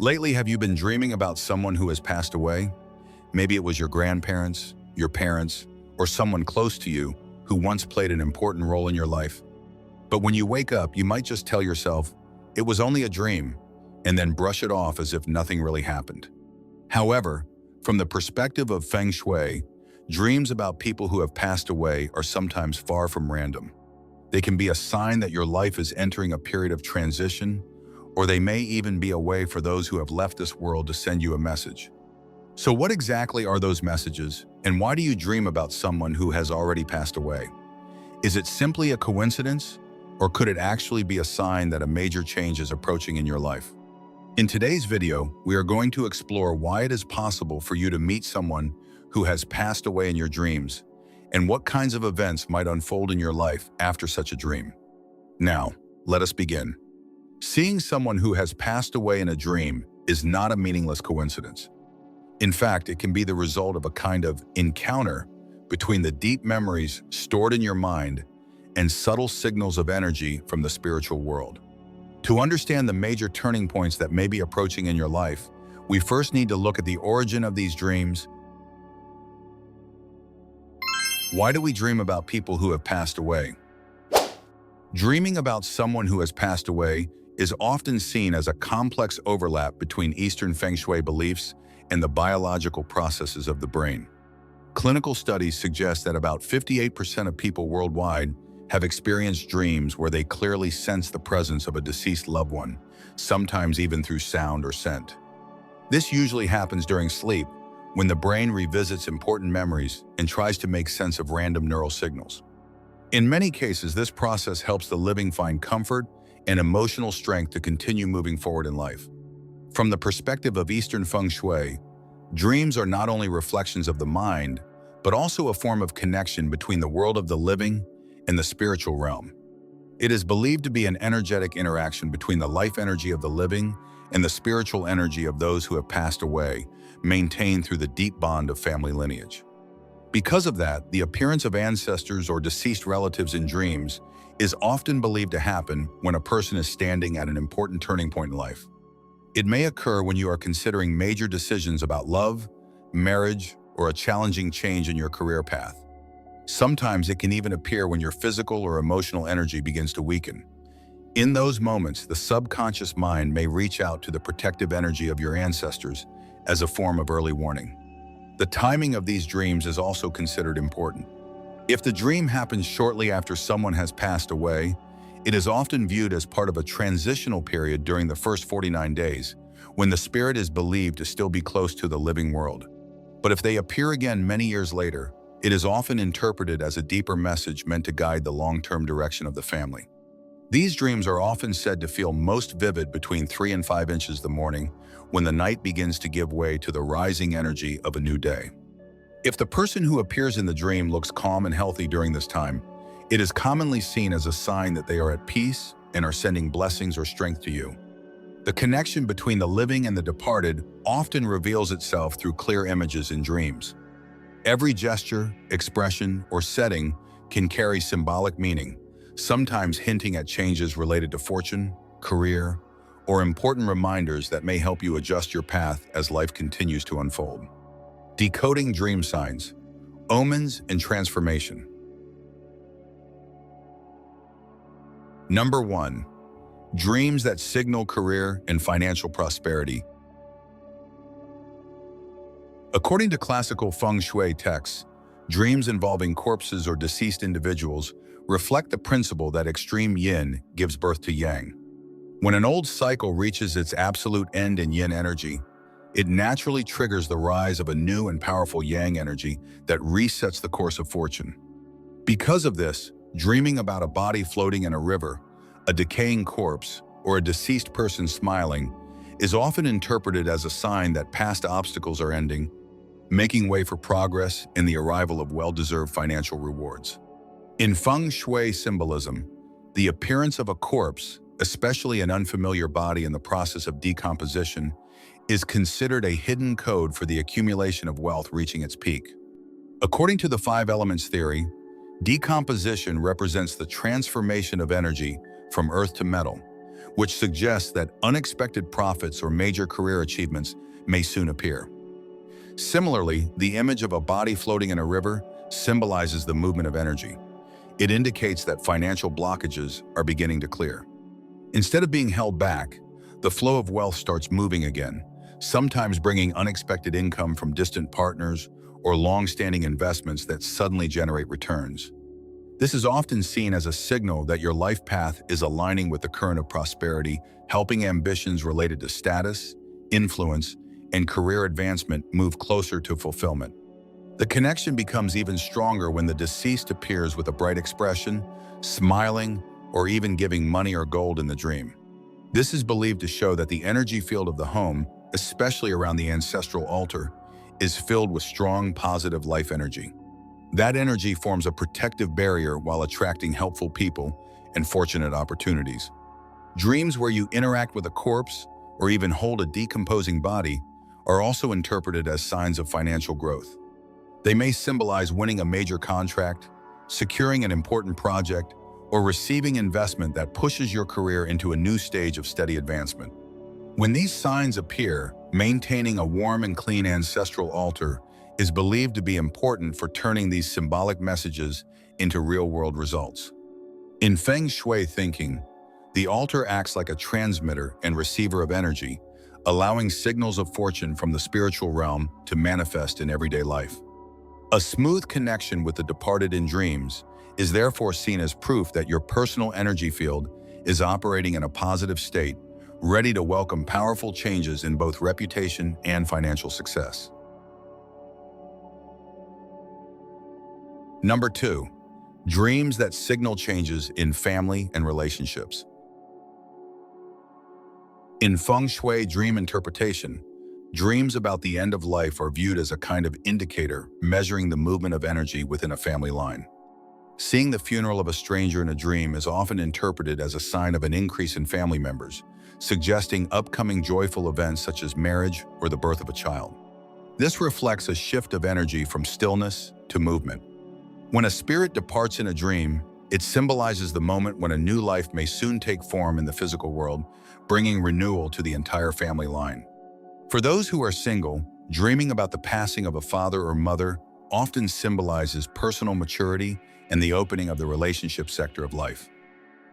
Lately, have you been dreaming about someone who has passed away? Maybe it was your grandparents, your parents, or someone close to you who once played an important role in your life. But when you wake up, you might just tell yourself, it was only a dream, and then brush it off as if nothing really happened. However, from the perspective of Feng Shui, dreams about people who have passed away are sometimes far from random. They can be a sign that your life is entering a period of transition, or they may even be a way for those who have left this world to send you a message. So what exactly are those messages, and why do you dream about someone who has already passed away? Is it simply a coincidence, or could it actually be a sign that a major change is approaching in your life? In today's video, we are going to explore why it is possible for you to meet someone who has passed away in your dreams, and what kinds of events might unfold in your life after such a dream. Now, let us begin. Seeing someone who has passed away in a dream is not a meaningless coincidence. In fact, it can be the result of a kind of encounter between the deep memories stored in your mind and subtle signals of energy from the spiritual world. To understand the major turning points that may be approaching in your life, we first need to look at the origin of these dreams. Why do we dream about people who have passed away? Dreaming about someone who has passed away is often seen as a complex overlap between Eastern Feng Shui beliefs and the biological processes of the brain. Clinical studies suggest that about 58% of people worldwide have experienced dreams where they clearly sense the presence of a deceased loved one, sometimes even through sound or scent. This usually happens during sleep, when the brain revisits important memories and tries to make sense of random neural signals. In many cases, this process helps the living find comfort and emotional strength to continue moving forward in life. From the perspective of Eastern Feng Shui, dreams are not only reflections of the mind, but also a form of connection between the world of the living and the spiritual realm. It is believed to be an energetic interaction between the life energy of the living and the spiritual energy of those who have passed away, maintained through the deep bond of family lineage. Because of that, the appearance of ancestors or deceased relatives in dreams is often believed to happen when a person is standing at an important turning point in life. It may occur when you are considering major decisions about love, marriage, or a challenging change in your career path. Sometimes it can even appear when your physical or emotional energy begins to weaken. In those moments, the subconscious mind may reach out to the protective energy of your ancestors as a form of early warning. The timing of these dreams is also considered important. If the dream happens shortly after someone has passed away, it is often viewed as part of a transitional period during the first 49 days, when the spirit is believed to still be close to the living world. But if they appear again many years later, it is often interpreted as a deeper message meant to guide the long-term direction of the family. These dreams are often said to feel most vivid between 3 and 5 inches the morning, when the night begins to give way to the rising energy of a new day. If the person who appears in the dream looks calm and healthy during this time, it is commonly seen as a sign that they are at peace and are sending blessings or strength to you. The connection between the living and the departed often reveals itself through clear images in dreams. Every gesture, expression, or setting can carry symbolic meaning, sometimes hinting at changes related to fortune, career, or important reminders that may help you adjust your path as life continues to unfold. Decoding dream signs, omens, and transformation. Number 1. Dreams that signal career and financial prosperity. According to classical Feng Shui texts, dreams involving corpses or deceased individuals reflect the principle that extreme yin gives birth to yang. When an old cycle reaches its absolute end in yin energy, it naturally triggers the rise of a new and powerful yang energy that resets the course of fortune. Because of this, dreaming about a body floating in a river, a decaying corpse, or a deceased person smiling is often interpreted as a sign that past obstacles are ending, making way for progress and the arrival of well-deserved financial rewards. In Feng Shui symbolism, the appearance of a corpse, especially an unfamiliar body in the process of decomposition, is considered a hidden code for the accumulation of wealth reaching its peak. According to the 5 elements theory, decomposition represents the transformation of energy from earth to metal, which suggests that unexpected profits or major career achievements may soon appear. Similarly, the image of a body floating in a river symbolizes the movement of energy. It indicates that financial blockages are beginning to clear. Instead of being held back, the flow of wealth starts moving again, sometimes bringing unexpected income from distant partners or long-standing investments that suddenly generate returns. This is often seen as a signal that your life path is aligning with the current of prosperity, helping ambitions related to status, influence, and career advancement move closer to fulfillment. The connection becomes even stronger when the deceased appears with a bright expression, smiling, or even giving money or gold in the dream. This is believed to show that the energy field of the home, especially around the ancestral altar, is filled with strong, positive life energy. That energy forms a protective barrier while attracting helpful people and fortunate opportunities. Dreams where you interact with a corpse or even hold a decomposing body are also interpreted as signs of financial growth. They may symbolize winning a major contract, securing an important project, or receiving investment that pushes your career into a new stage of steady advancement. When these signs appear, maintaining a warm and clean ancestral altar is believed to be important for turning these symbolic messages into real-world results. In Feng Shui thinking, the altar acts like a transmitter and receiver of energy, allowing signals of fortune from the spiritual realm to manifest in everyday life. A smooth connection with the departed in dreams is therefore seen as proof that your personal energy field is operating in a positive state, ready to welcome powerful changes in both reputation and financial success. Number 2, dreams that signal changes in family and relationships. In Feng Shui dream interpretation, dreams about the end of life are viewed as a kind of indicator measuring the movement of energy within a family line. Seeing the funeral of a stranger in a dream is often interpreted as a sign of an increase in family members, suggesting upcoming joyful events such as marriage or the birth of a child. This reflects a shift of energy from stillness to movement. When a spirit departs in a dream, it symbolizes the moment when a new life may soon take form in the physical world, bringing renewal to the entire family line. For those who are single, dreaming about the passing of a father or mother often symbolizes personal maturity and the opening of the relationship sector of life.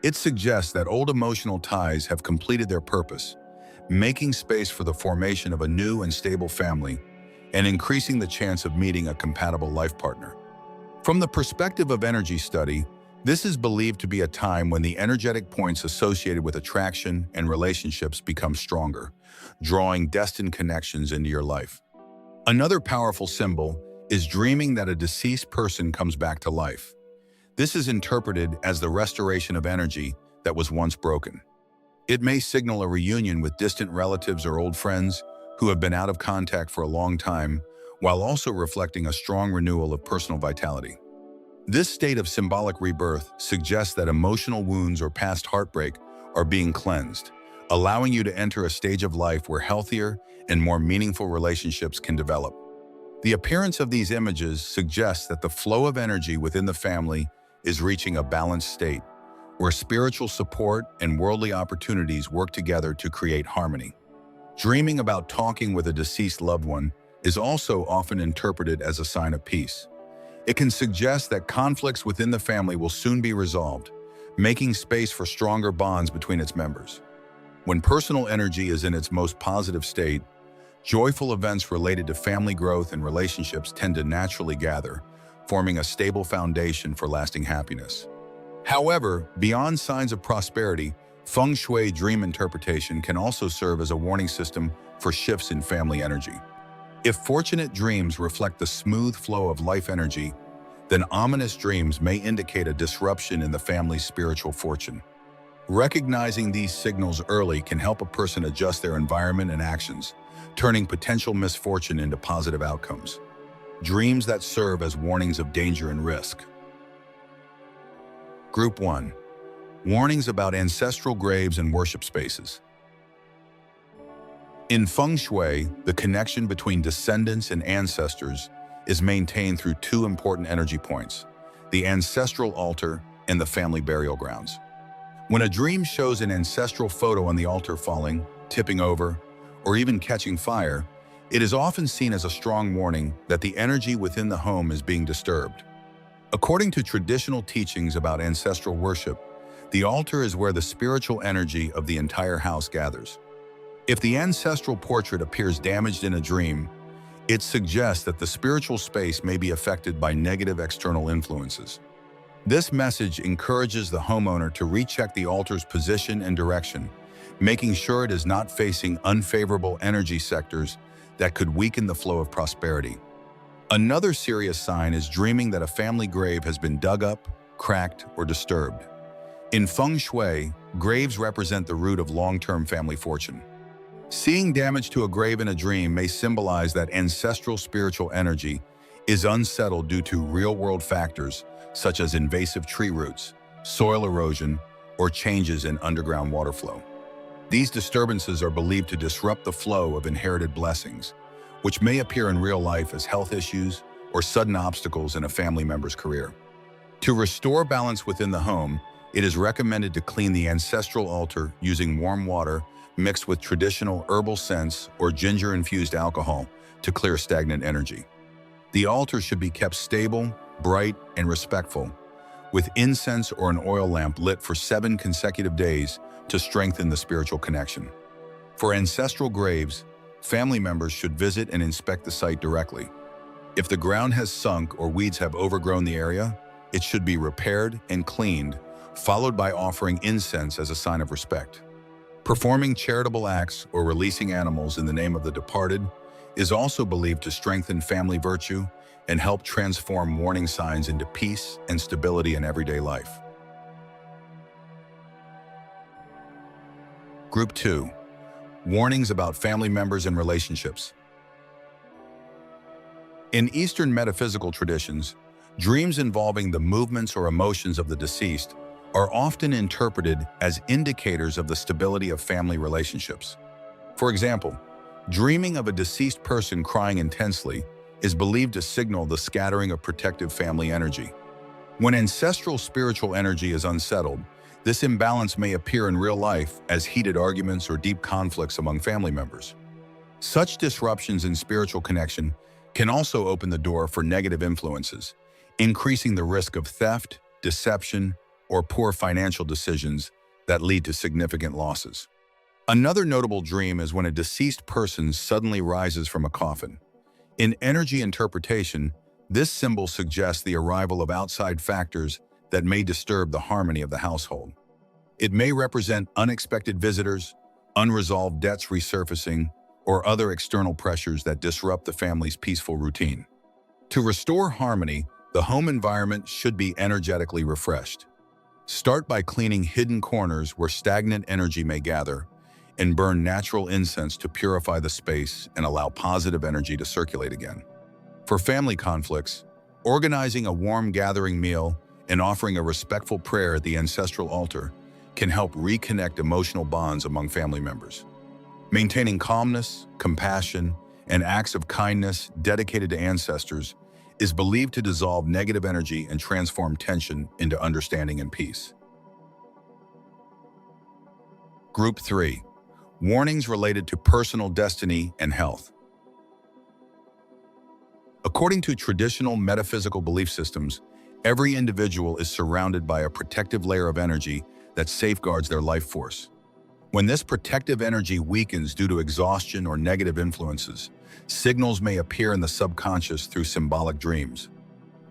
It suggests that old emotional ties have completed their purpose, making space for the formation of a new and stable family and increasing the chance of meeting a compatible life partner. From the perspective of energy study, this is believed to be a time when the energetic points associated with attraction and relationships become stronger, drawing destined connections into your life. Another powerful symbol is dreaming that a deceased person comes back to life. This is interpreted as the restoration of energy that was once broken. It may signal a reunion with distant relatives or old friends who have been out of contact for a long time, while also reflecting a strong renewal of personal vitality. This state of symbolic rebirth suggests that emotional wounds or past heartbreak are being cleansed, allowing you to enter a stage of life where healthier and more meaningful relationships can develop. The appearance of these images suggests that the flow of energy within the family is reaching a balanced state, where spiritual support and worldly opportunities work together to create harmony. Dreaming about talking with a deceased loved one is also often interpreted as a sign of peace. It can suggest that conflicts within the family will soon be resolved, making space for stronger bonds between its members. When personal energy is in its most positive state, joyful events related to family growth and relationships tend to naturally gather, forming a stable foundation for lasting happiness. However, beyond signs of prosperity, Feng Shui dream interpretation can also serve as a warning system for shifts in family energy. If fortunate dreams reflect the smooth flow of life energy, then ominous dreams may indicate a disruption in the family's spiritual fortune. Recognizing these signals early can help a person adjust their environment and actions, turning potential misfortune into positive outcomes. Dreams that serve as warnings of danger and risk. Group 1. Warnings about ancestral graves and worship spaces. In Feng Shui, the connection between descendants and ancestors is maintained through two important energy points, the ancestral altar and the family burial grounds. When a dream shows an ancestral photo on the altar falling, tipping over, or even catching fire, it is often seen as a strong warning that the energy within the home is being disturbed. According to traditional teachings about ancestral worship, the altar is where the spiritual energy of the entire house gathers. If the ancestral portrait appears damaged in a dream, it suggests that the spiritual space may be affected by negative external influences. This message encourages the homeowner to recheck the altar's position and direction, making sure it is not facing unfavorable energy sectors that could weaken the flow of prosperity. Another serious sign is dreaming that a family grave has been dug up, cracked, or disturbed. In Feng Shui, graves represent the root of long-term family fortune. Seeing damage to a grave in a dream may symbolize that ancestral spiritual energy is unsettled due to real-world factors such as invasive tree roots, soil erosion, or changes in underground water flow. These disturbances are believed to disrupt the flow of inherited blessings, which may appear in real life as health issues or sudden obstacles in a family member's career. To restore balance within the home, it is recommended to clean the ancestral altar using warm water mixed with traditional herbal scents or ginger-infused alcohol to clear stagnant energy. The altar should be kept stable, bright, and respectful, with incense or an oil lamp lit for 7 consecutive days to strengthen the spiritual connection. For ancestral graves, family members should visit and inspect the site directly. If the ground has sunk or weeds have overgrown the area, it should be repaired and cleaned, followed by offering incense as a sign of respect. Performing charitable acts or releasing animals in the name of the departed is also believed to strengthen family virtue and help transform warning signs into peace and stability in everyday life. Group 2. Warnings about family members and relationships. In Eastern metaphysical traditions, dreams involving the movements or emotions of the deceased are often interpreted as indicators of the stability of family relationships. For example, dreaming of a deceased person crying intensely is believed to signal the scattering of protective family energy. When ancestral spiritual energy is unsettled, this imbalance may appear in real life as heated arguments or deep conflicts among family members. Such disruptions in spiritual connection can also open the door for negative influences, increasing the risk of theft, deception, or poor financial decisions that lead to significant losses. Another notable dream is when a deceased person suddenly rises from a coffin. In energy interpretation, this symbol suggests the arrival of outside factors that may disturb the harmony of the household. It may represent unexpected visitors, unresolved debts resurfacing, or other external pressures that disrupt the family's peaceful routine. To restore harmony, the home environment should be energetically refreshed. Start by cleaning hidden corners where stagnant energy may gather, and burn natural incense to purify the space and allow positive energy to circulate again. For family conflicts, organizing a warm gathering meal and offering a respectful prayer at the ancestral altar can help reconnect emotional bonds among family members. Maintaining calmness, compassion, and acts of kindness dedicated to ancestors is believed to dissolve negative energy and transform tension into understanding and peace. Group 3. Warnings related to personal destiny and health. According to traditional metaphysical belief systems, every individual is surrounded by a protective layer of energy that safeguards their life force. When this protective energy weakens due to exhaustion or negative influences, signals may appear in the subconscious through symbolic dreams.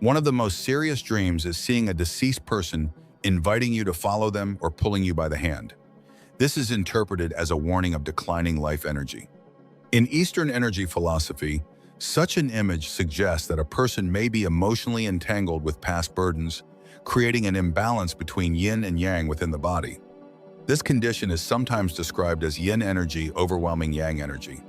One of the most serious dreams is seeing a deceased person inviting you to follow them or pulling you by the hand. This is interpreted as a warning of declining life energy. In Eastern energy philosophy, such an image suggests that a person may be emotionally entangled with past burdens, creating an imbalance between yin and yang within the body. This condition is sometimes described as yin energy overwhelming yang energy.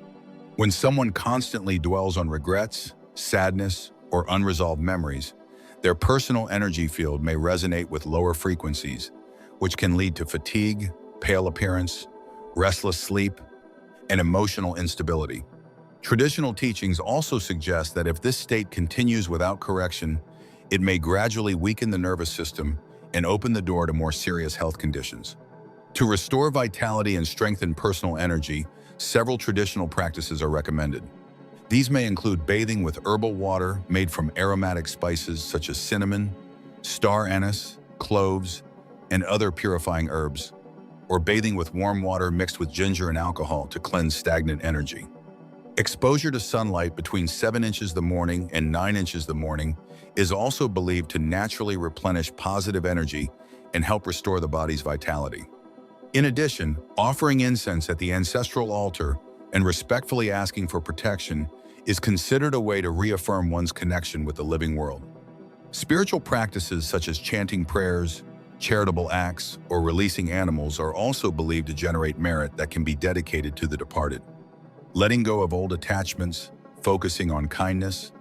When someone constantly dwells on regrets, sadness, or unresolved memories, their personal energy field may resonate with lower frequencies, which can lead to fatigue, pale appearance, restless sleep, and emotional instability. Traditional teachings also suggest that if this state continues without correction, it may gradually weaken the nervous system, and open the door to more serious health conditions. To restore vitality and strengthen personal energy, several traditional practices are recommended. These may include bathing with herbal water made from aromatic spices such as cinnamon, star anise, cloves, and other purifying herbs, or bathing with warm water mixed with ginger and alcohol to cleanse stagnant energy. Exposure to sunlight between 7 inches the morning and 9 inches the morning is also believed to naturally replenish positive energy and help restore the body's vitality. In addition, offering incense at the ancestral altar and respectfully asking for protection is considered a way to reaffirm one's connection with the living world. Spiritual practices such as chanting prayers, charitable acts, or releasing animals are also believed to generate merit that can be dedicated to the departed. Letting go of old attachments, focusing on kindness,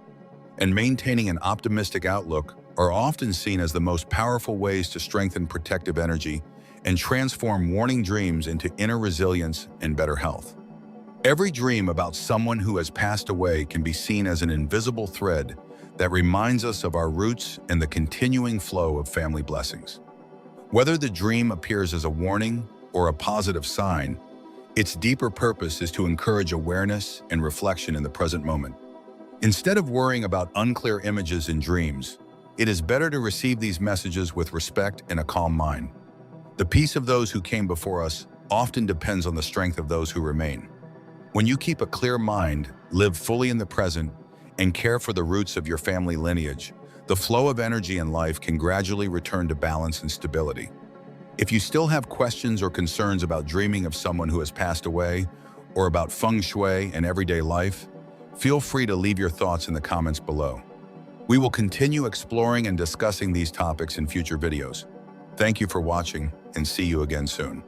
and maintaining an optimistic outlook are often seen as the most powerful ways to strengthen protective energy and transform warning dreams into inner resilience and better health. Every dream about someone who has passed away can be seen as an invisible thread that reminds us of our roots and the continuing flow of family blessings. Whether the dream appears as a warning or a positive sign, its deeper purpose is to encourage awareness and reflection in the present moment. Instead of worrying about unclear images in dreams, it is better to receive these messages with respect and a calm mind. The peace of those who came before us often depends on the strength of those who remain. When you keep a clear mind, live fully in the present, and care for the roots of your family lineage, the flow of energy in life can gradually return to balance and stability. If you still have questions or concerns about dreaming of someone who has passed away, or about Feng Shui and everyday life, feel free to leave your thoughts in the comments below. We will continue exploring and discussing these topics in future videos. Thank you for watching, and see you again soon.